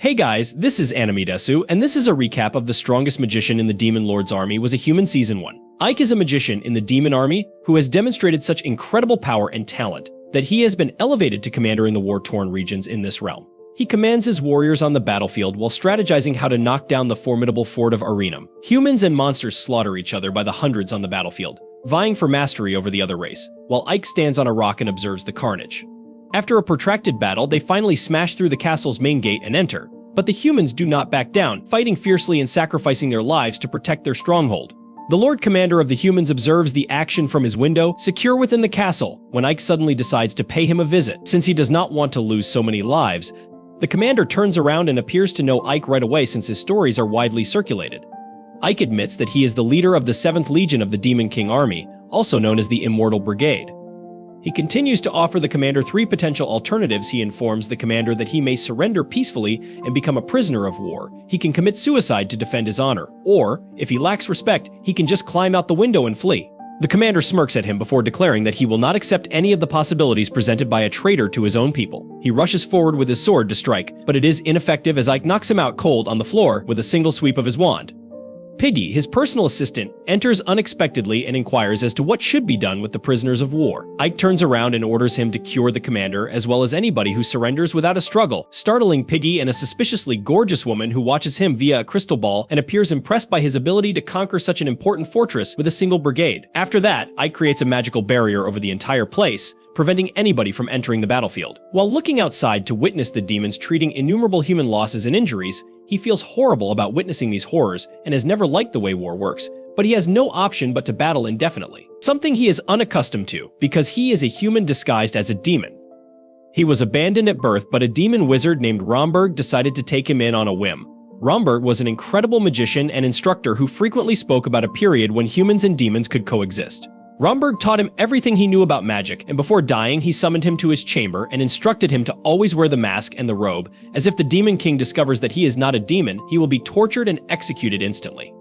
Hey guys, this is Animedesu, and this is a recap of the strongest magician in the Demon Lord's army was a human Season 1. Ike is a magician in the Demon Army who has demonstrated such incredible power and talent that he has been elevated to commander in the war-torn regions in this realm. He commands his warriors on the battlefield while strategizing how to knock down the formidable fort of Arenum. Humans and monsters slaughter each other by the hundreds on the battlefield, vying for mastery over the other race, while Ike stands on a rock and observes the carnage. After a protracted battle, they finally smash through the castle's main gate and enter. But the humans do not back down, fighting fiercely and sacrificing their lives to protect their stronghold. The Lord Commander of the humans observes the action from his window, secure within the castle, when Ike suddenly decides to pay him a visit. Since he does not want to lose so many lives, the commander turns around and appears to know Ike right away since his stories are widely circulated. Ike admits that he is the leader of the 7th Legion of the Demon King Army, also known as the Immortal Brigade. He continues to offer the commander 3 potential alternatives. He informs the commander that he may surrender peacefully and become a prisoner of war. He can commit suicide to defend his honor, or, if he lacks respect, he can just climb out the window and flee. The commander smirks at him before declaring that he will not accept any of the possibilities presented by a traitor to his own people. He rushes forward with his sword to strike, but it is ineffective as Ike knocks him out cold on the floor with a single sweep of his wand. Piggy, his personal assistant, enters unexpectedly and inquires as to what should be done with the prisoners of war. Ike turns around and orders him to cure the commander, as well as anybody who surrenders without a struggle, startling Piggy and a suspiciously gorgeous woman who watches him via a crystal ball and appears impressed by his ability to conquer such an important fortress with a single brigade. After that, Ike creates a magical barrier over the entire place, preventing anybody from entering the battlefield. While looking outside to witness the demons treating innumerable human losses and injuries, he feels horrible about witnessing these horrors and has never liked the way war works, but he has no option but to battle indefinitely. Something he is unaccustomed to, because he is a human disguised as a demon. He was abandoned at birth, but a demon wizard named Romberg decided to take him in on a whim. Romberg was an incredible magician and instructor who frequently spoke about a period when humans and demons could coexist. Romberg taught him everything he knew about magic, and before dying, he summoned him to his chamber and instructed him to always wear the mask and the robe, as if the Demon King discovers that he is not a demon, he will be tortured and executed instantly.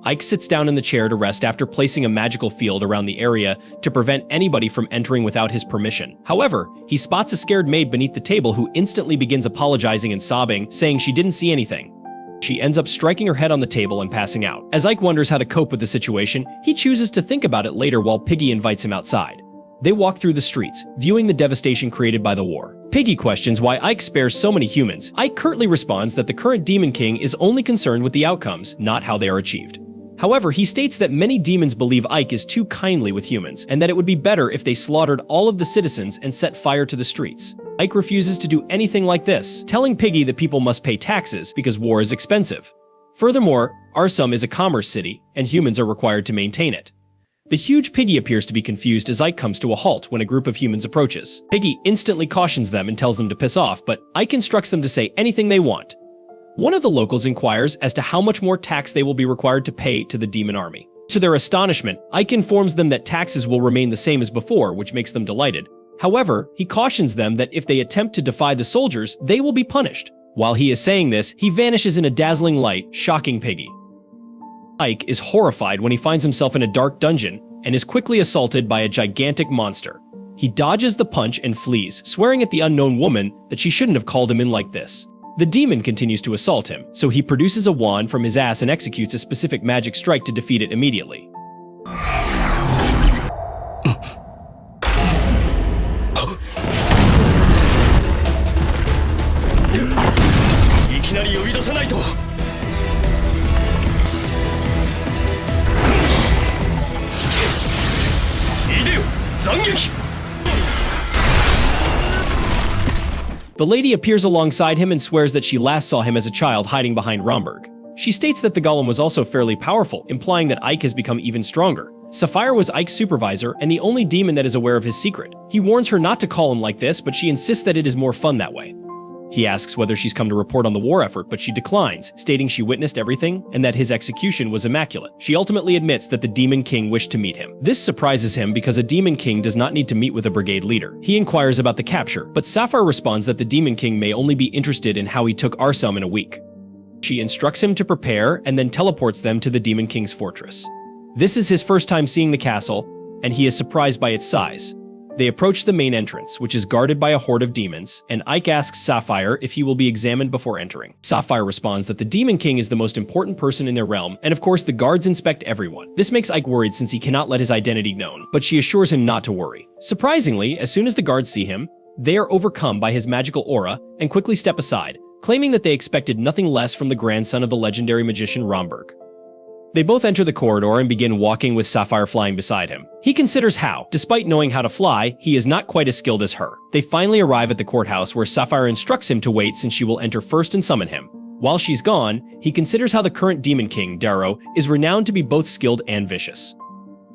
Ike sits down in the chair to rest after placing a magical field around the area to prevent anybody from entering without his permission. However, he spots a scared maid beneath the table who instantly begins apologizing and sobbing, saying she didn't see anything. She ends up striking her head on the table and passing out. As Ike wonders how to cope with the situation, he chooses to think about it later while Piggy invites him outside. They walk through the streets, viewing the devastation created by the war. Piggy questions why Ike spares so many humans. Ike curtly responds that the current Demon King is only concerned with the outcomes, not how they are achieved. However, he states that many demons believe Ike is too kindly with humans, and that it would be better if they slaughtered all of the citizens and set fire to the streets. Ike refuses to do anything like this, telling Piggy that people must pay taxes because war is expensive. Furthermore, Arsum is a commerce city, and humans are required to maintain it. The huge Piggy appears to be confused as Ike comes to a halt when a group of humans approaches. Piggy instantly cautions them and tells them to piss off, but Ike instructs them to say anything they want. One of the locals inquires as to how much more tax they will be required to pay to the demon army. To their astonishment, Ike informs them that taxes will remain the same as before, which makes them delighted. However, he cautions them that if they attempt to defy the soldiers, they will be punished. While he is saying this, he vanishes in a dazzling light, shocking Piggy. Ike is horrified when he finds himself in a dark dungeon and is quickly assaulted by a gigantic monster. He dodges the punch and flees, swearing at the unknown woman that she shouldn't have called him in like this. The demon continues to assault him, so he produces a wand from his ass and executes a specific magic strike to defeat it immediately. The lady appears alongside him and swears that she last saw him as a child hiding behind Romberg. She states that the golem was also fairly powerful, implying that Ike has become even stronger. Sapphire was Ike's supervisor and the only demon that is aware of his secret. He warns her not to call him like this, but she insists that it is more fun that way. He asks whether she's come to report on the war effort, but she declines, stating she witnessed everything and that his execution was immaculate. She ultimately admits that the Demon King wished to meet him. This surprises him because a Demon King does not need to meet with a brigade leader. He inquires about the capture, but Sapphire responds that the Demon King may only be interested in how he took Arsum in a week. She instructs him to prepare and then teleports them to the Demon King's fortress. This is his first time seeing the castle, and he is surprised by its size. They approach the main entrance, which is guarded by a horde of demons, and Ike asks Sapphire if he will be examined before entering. Sapphire responds that the Demon King is the most important person in their realm, and of course the guards inspect everyone. This makes Ike worried since he cannot let his identity known, but she assures him not to worry. Surprisingly, as soon as the guards see him, they are overcome by his magical aura and quickly step aside, claiming that they expected nothing less from the grandson of the legendary magician Romberg. They both enter the corridor and begin walking with Sapphire flying beside him. He considers how, despite knowing how to fly, he is not quite as skilled as her. They finally arrive at the courthouse where Sapphire instructs him to wait since she will enter first and summon him. While she's gone, he considers how the current Demon King, Darrow, is renowned to be both skilled and vicious.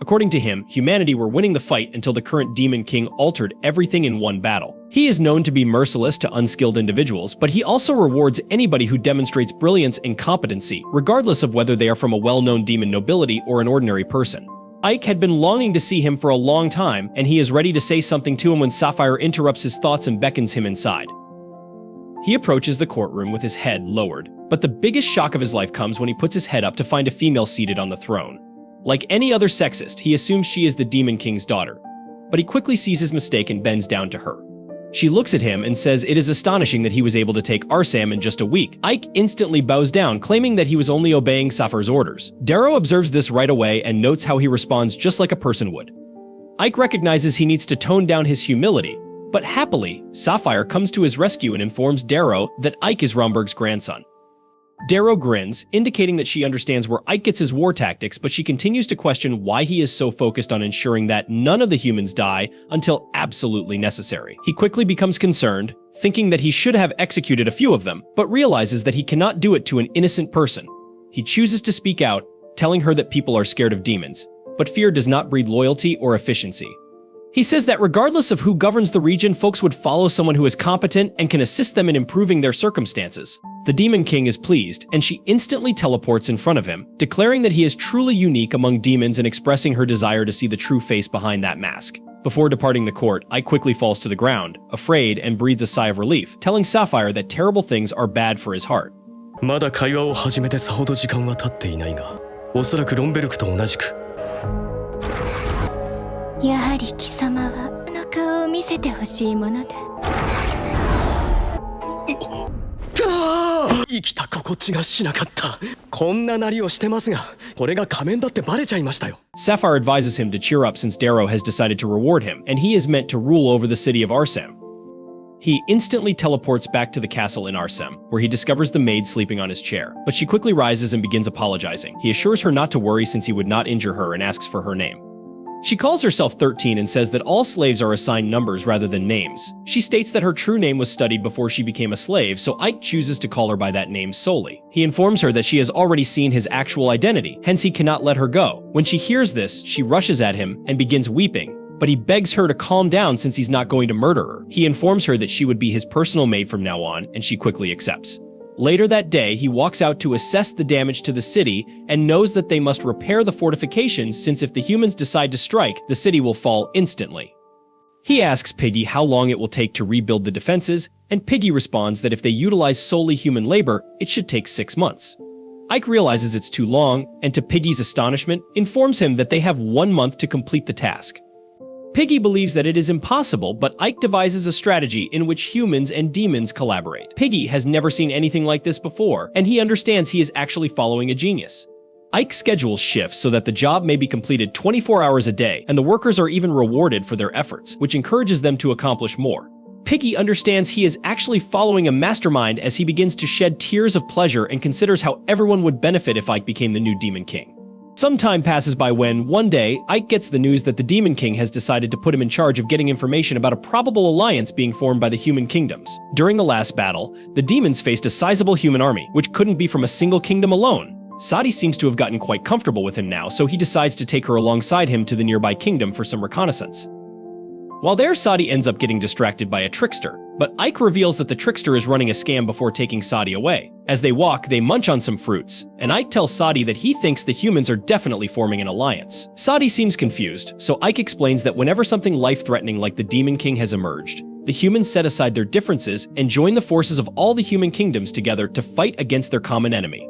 According to him, humanity were winning the fight until the current Demon King altered everything in one battle. He is known to be merciless to unskilled individuals, but he also rewards anybody who demonstrates brilliance and competency, regardless of whether they are from a well-known demon nobility or an ordinary person. Ike had been longing to see him for a long time, and he is ready to say something to him when Sapphire interrupts his thoughts and beckons him inside. He approaches the courtroom with his head lowered, but the biggest shock of his life comes when he puts his head up to find a female seated on the throne. Like any other sexist, he assumes she is the Demon King's daughter, but he quickly sees his mistake and bends down to her. She looks at him and says it is astonishing that he was able to take Arsam in just a week. Ike instantly bows down, claiming that he was only obeying Sapphire's orders. Darrow observes this right away and notes how he responds just like a person would. Ike recognizes he needs to tone down his humility, but happily, Sapphire comes to his rescue and informs Darrow that Ike is Romberg's grandson. Darrow grins, indicating that she understands where Ike gets his war tactics, but she continues to question why he is so focused on ensuring that none of the humans die until absolutely necessary. He quickly becomes concerned, thinking that he should have executed a few of them, but realizes that he cannot do it to an innocent person. He chooses to speak out, telling her that people are scared of demons, but fear does not breed loyalty or efficiency. He says that regardless of who governs the region, folks would follow someone who is competent and can assist them in improving their circumstances. The Demon King is pleased, and she instantly teleports in front of him, declaring that he is truly unique among demons and expressing her desire to see the true face behind that mask. Before departing the court, Ike quickly falls to the ground, afraid, and breathes a sigh of relief, telling Sapphire that terrible things are bad for his heart. まだ会話を始めてさほど時間は経っていないが、おそらくロンベルクと同じく。やはり貴様はの顔を見せてほしいものだ。生きた心地がしなかった。こんななりをしてますが、これが仮面だってバレちゃいましたよ。Sapphire advises him to cheer up since Darrow has decided to reward him, and he is meant to rule over the city of Arsam. He instantly teleports back to the castle in Arsam, where he discovers the maid sleeping on his chair, but she quickly rises and begins apologizing. He assures her not to worry since he would not injure her and asks for her name. She calls herself 13 and says that all slaves are assigned numbers rather than names. She states that her true name was studied before she became a slave, so Ike chooses to call her by that name solely. He informs her that she has already seen his actual identity, hence he cannot let her go. When she hears this, she rushes at him and begins weeping, but he begs her to calm down since he's not going to murder her. He informs her that she would be his personal maid from now on, and she quickly accepts. Later that day, he walks out to assess the damage to the city and knows that they must repair the fortifications since if the humans decide to strike, the city will fall instantly. He asks Piggy how long it will take to rebuild the defenses, and Piggy responds that if they utilize solely human labor, it should take 6 months. Ike realizes it's too long, and to Piggy's astonishment, informs him that they have 1 month to complete the task. Piggy believes that it is impossible, but Ike devises a strategy in which humans and demons collaborate. Piggy has never seen anything like this before, and he understands he is actually following a genius. Ike schedules shifts so that the job may be completed 24 hours a day, and the workers are even rewarded for their efforts, which encourages them to accomplish more. Piggy understands he is actually following a mastermind as he begins to shed tears of pleasure and considers how everyone would benefit if Ike became the new Demon King. Some time passes by when, one day, Ike gets the news that the Demon King has decided to put him in charge of getting information about a probable alliance being formed by the human kingdoms. During the last battle, the demons faced a sizable human army, which couldn't be from a single kingdom alone. Sadi seems to have gotten quite comfortable with him now, so he decides to take her alongside him to the nearby kingdom for some reconnaissance. While there, Sadi ends up getting distracted by a trickster, but Ike reveals that the trickster is running a scam before taking Sadi away. As they walk, they munch on some fruits, and Ike tells Sadi that he thinks the humans are definitely forming an alliance. Sadi seems confused, so Ike explains that whenever something life-threatening like the Demon King has emerged, the humans set aside their differences and join the forces of all the human kingdoms together to fight against their common enemy.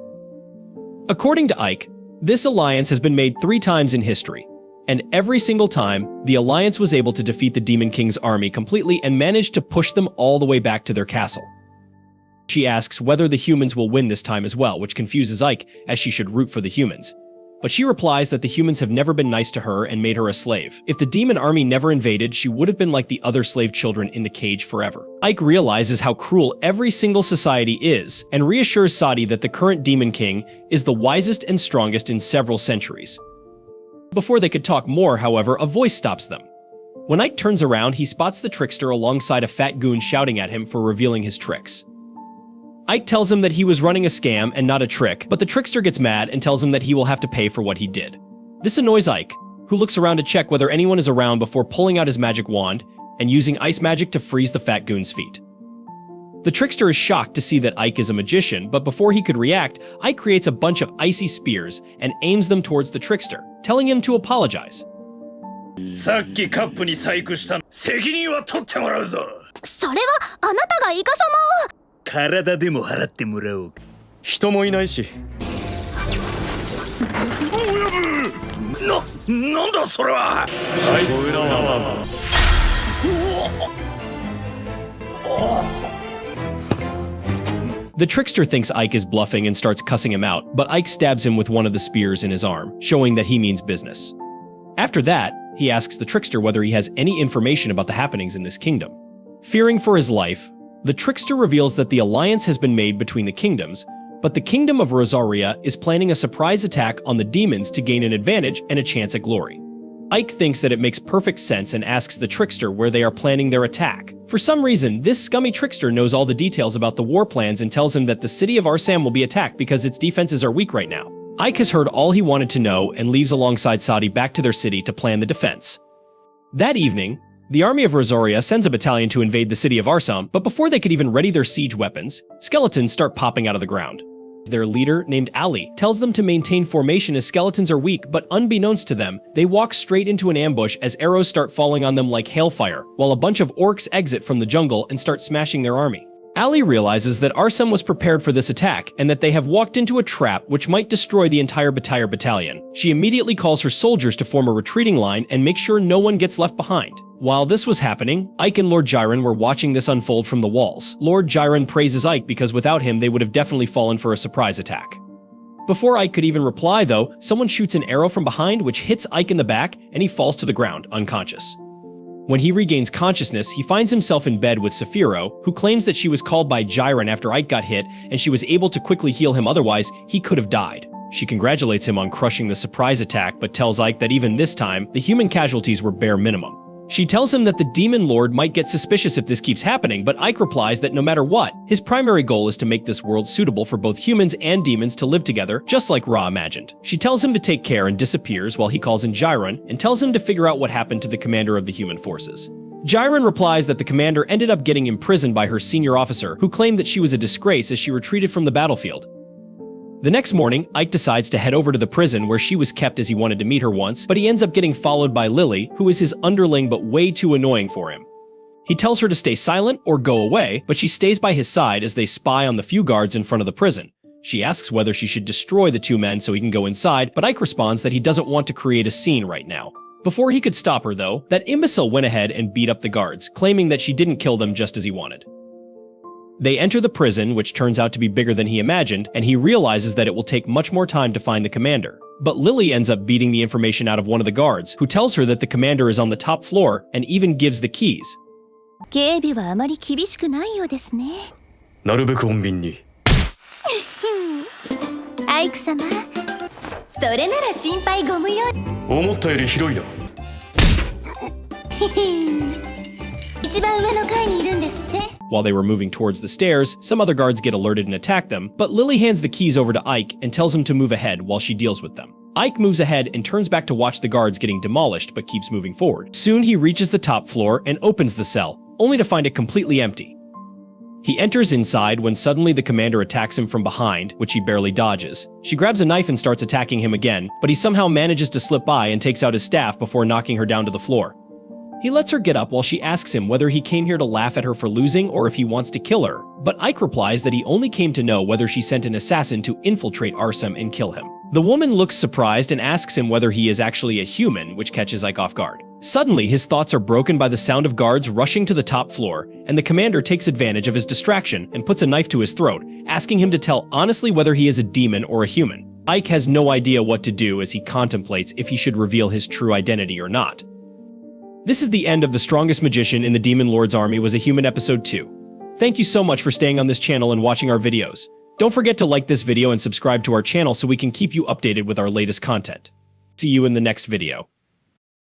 According to Ike, this alliance has been made 3 times in history. And every single time, the Alliance was able to defeat the Demon King's army completely and managed to push them all the way back to their castle. She asks whether the humans will win this time as well, which confuses Ike, as she should root for the humans. But she replies that the humans have never been nice to her and made her a slave. If the demon army never invaded, she would have been like the other slave children in the cage forever. Ike realizes how cruel every single society is, and reassures Sadi that the current Demon King is the wisest and strongest in several centuries. Before they could talk more, however, a voice stops them. When Ike turns around, he spots the trickster alongside a fat goon shouting at him for revealing his tricks. Ike tells him that he was running a scam and not a trick, but the trickster gets mad and tells him that he will have to pay for what he did. This annoys Ike, who looks around to check whether anyone is around before pulling out his magic wand and using ice magic to freeze the fat goon's feet. The trickster is shocked to see that Ike is a magician, but before he could react, Ike creates a bunch of icy spears and aims them towards the trickster, telling him to apologize. さっきカップに細工した責任は取ってもらうぞ。それはあなたがイカ様を。体でも払ってもらおう。人もいないし。なんだそれは。The trickster thinks Ike is bluffing and starts cussing him out, but Ike stabs him with one of the spears in his arm, showing that he means business. After that, he asks the trickster whether he has any information about the happenings in this kingdom. Fearing for his life, the trickster reveals that the alliance has been made between the kingdoms, but the kingdom of Rosaria is planning a surprise attack on the demons to gain an advantage and a chance at glory. Ike thinks that it makes perfect sense and asks the trickster where they are planning their attack. For some reason, this scummy trickster knows all the details about the war plans and tells him that the city of Arsam will be attacked because its defenses are weak right now. Ike has heard all he wanted to know and leaves alongside Sadi back to their city to plan the defense. That evening, the army of Rosaria sends a battalion to invade the city of Arsam, but before they could even ready their siege weapons, skeletons start popping out of the ground. Their leader, named Ali, tells them to maintain formation as skeletons are weak, but unbeknownst to them, they walk straight into an ambush as arrows start falling on them like hailfire, while a bunch of orcs exit from the jungle and start smashing their army. Ali realizes that Arsam was prepared for this attack and that they have walked into a trap which might destroy the entire battalion. She immediately calls her soldiers to form a retreating line and make sure no one gets left behind. While this was happening, Ike and Lord Jiren were watching this unfold from the walls. Lord Jiren praises Ike because without him they would have definitely fallen for a surprise attack. Before Ike could even reply though, someone shoots an arrow from behind which hits Ike in the back and he falls to the ground, unconscious. When he regains consciousness, he finds himself in bed with Saphiro, who claims that she was called by Jiren after Ike got hit and she was able to quickly heal him, otherwise he could have died. She congratulates him on crushing the surprise attack but tells Ike that even this time, the human casualties were bare minimum. She tells him that the Demon Lord might get suspicious if this keeps happening, but Ike replies that no matter what, his primary goal is to make this world suitable for both humans and demons to live together, just like Ra imagined. She tells him to take care and disappears while he calls in Jiren and tells him to figure out what happened to the commander of the human forces. Jiren replies that the commander ended up getting imprisoned by her senior officer, who claimed that she was a disgrace as she retreated from the battlefield. The next morning, Ike decides to head over to the prison where she was kept as he wanted to meet her once, but he ends up getting followed by Lily, who is his underling but way too annoying for him. He tells her to stay silent or go away, but she stays by his side as they spy on the few guards in front of the prison. She asks whether she should destroy the two men so he can go inside, but Ike responds that he doesn't want to create a scene right now. Before he could stop her though, that imbecile went ahead and beat up the guards, claiming that she didn't kill them just as he wanted. They enter the prison, which turns out to be bigger than he imagined, and he realizes that it will take much more time to find the commander. But Lily ends up beating the information out of one of the guards, who tells her that the commander is on the top floor and even gives the keys. 警備はあまり厳しくないようですね。なるべく穏便に。アイク様、それなら心配ご無用。思ったより広いな。一番上の階にいるんですって。While they were moving towards the stairs, some other guards get alerted and attack them, but Lily hands the keys over to Ike and tells him to move ahead while she deals with them. Ike moves ahead and turns back to watch the guards getting demolished but keeps moving forward. Soon he reaches the top floor and opens the cell, only to find it completely empty. He enters inside when suddenly the commander attacks him from behind, which he barely dodges. She grabs a knife and starts attacking him again, but he somehow manages to slip by and takes out his staff before knocking her down to the floor. He lets her get up while she asks him whether he came here to laugh at her for losing or if he wants to kill her, but Ike replies that he only came to know whether she sent an assassin to infiltrate Arsum and kill him. The woman looks surprised and asks him whether he is actually a human, which catches Ike off guard. Suddenly, his thoughts are broken by the sound of guards rushing to the top floor, and the commander takes advantage of his distraction and puts a knife to his throat, asking him to tell honestly whether he is a demon or a human. Ike has no idea what to do as he contemplates if he should reveal his true identity or not. This is the end of The Strongest Magician in the Demon Lord's Army Was a Human Episode 2. Thank you so much for staying on this channel and watching our videos. Don't forget to like this video and subscribe to our channel so we can keep you updated with our latest content. See you in the next video.